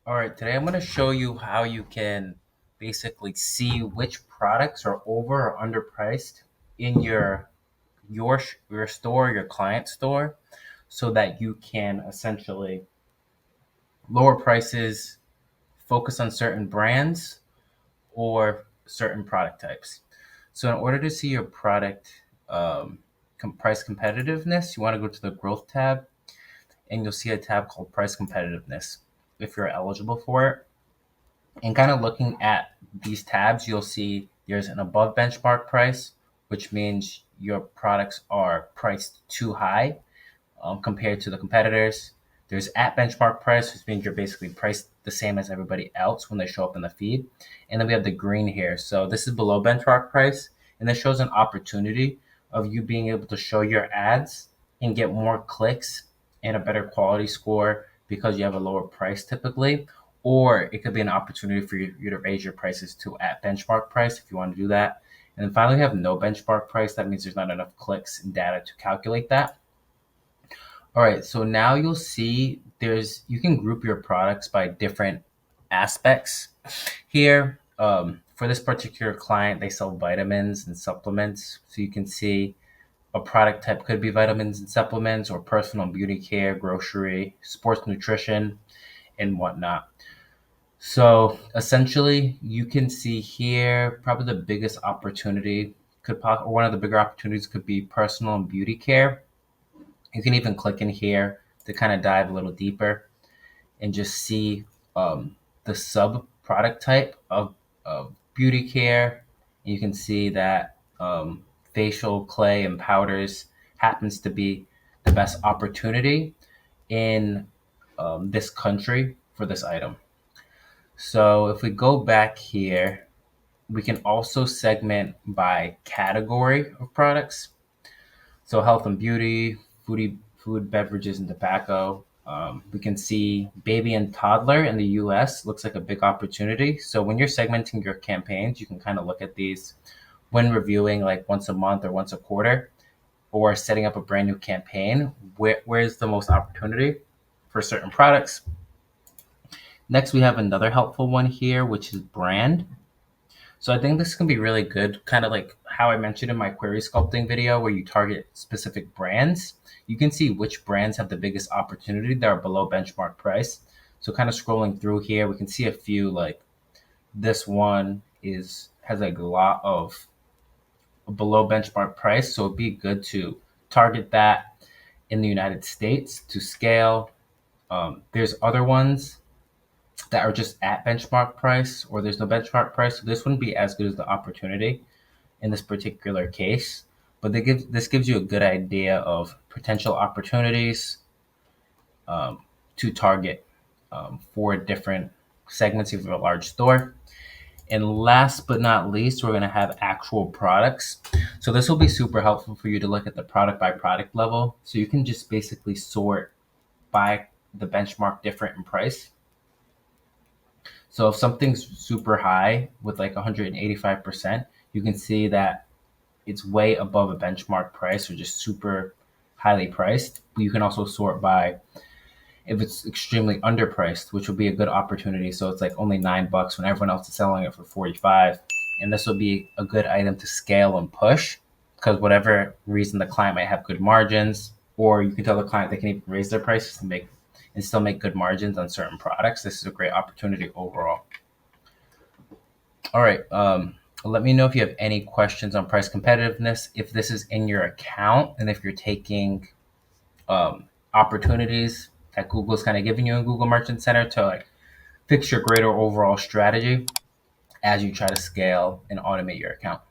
All right, today I'm going to show you how you can basically see which products are over or underpriced in your store, your client store, so that you can essentially lower prices, focus on certain brands or certain product types. So in order to see your product price competitiveness, you want to go to the growth tab and you'll see a tab called price competitiveness if you're eligible for it. And kind of looking at these tabs, you'll see there's an above benchmark price, which means your products are priced too high compared to the competitors. There's at benchmark price, which means you're basically priced the same as everybody else when they show up in the feed. And then we have the green here. So this is below benchmark price, and this shows an opportunity of you being able to show your ads and get more clicks and a better quality score because you have a lower price typically. Or it could be an opportunity for you to raise your prices to at benchmark price if you want to do that. And then finally, we have no benchmark price. That means there's not enough clicks and data to calculate that. All right, so now you'll see you can group your products by different aspects here. For this particular client, they sell vitamins and supplements. So you can see a product type could be vitamins and supplements or personal beauty care, grocery, sports nutrition, and whatnot. So essentially, you can see here probably the biggest opportunity or one of the bigger opportunities could be personal and beauty care. You can even click in here to kind of dive a little deeper and just see the sub product type of beauty care. You can see that facial clay and powders happens to be the best opportunity in this country for this item. So if we go back here, we can also segment by category of products. So health and beauty, food, beverages, and tobacco. We can see baby and toddler in the US looks like a big opportunity. So when you're segmenting your campaigns, you can kind of look at these when reviewing like once a month or once a quarter or setting up a brand new campaign. Where's the most opportunity for certain products? Next, we have another helpful one here, which is brand. So I think this can be really good, kind of like how I mentioned in my query sculpting video where you target specific brands. You can see which brands have the biggest opportunity that are below benchmark price. So kind of scrolling through here, we can see a few like this one has like a lot of below benchmark price. So it'd be good to target that in the United States to scale. There's other ones that are just at benchmark price or there's no benchmark price. So this wouldn't be as good as the opportunity in this particular case. But this gives you a good idea of potential opportunities to target for different segments of a large store. And last but not least, we're going to have actual products. So this will be super helpful for you to look at the product by product level. So you can just basically sort by the benchmark different in price. So if something's super high with like 185%, you can see that it's way above a benchmark price or just super highly priced. But you can also sort by if it's extremely underpriced, which would be a good opportunity. So it's like only $9 when everyone else is selling it for 45. And this will be a good item to scale and push because whatever reason the client might have good margins, or you can tell the client they can even raise their prices and still make good margins on certain products. This is a great opportunity overall. All right. Let me know if you have any questions on price competitiveness, if this is in your account, and if you're taking opportunities that Google's kind of giving you in Google Merchant Center to like fix your greater overall strategy as you try to scale and automate your account.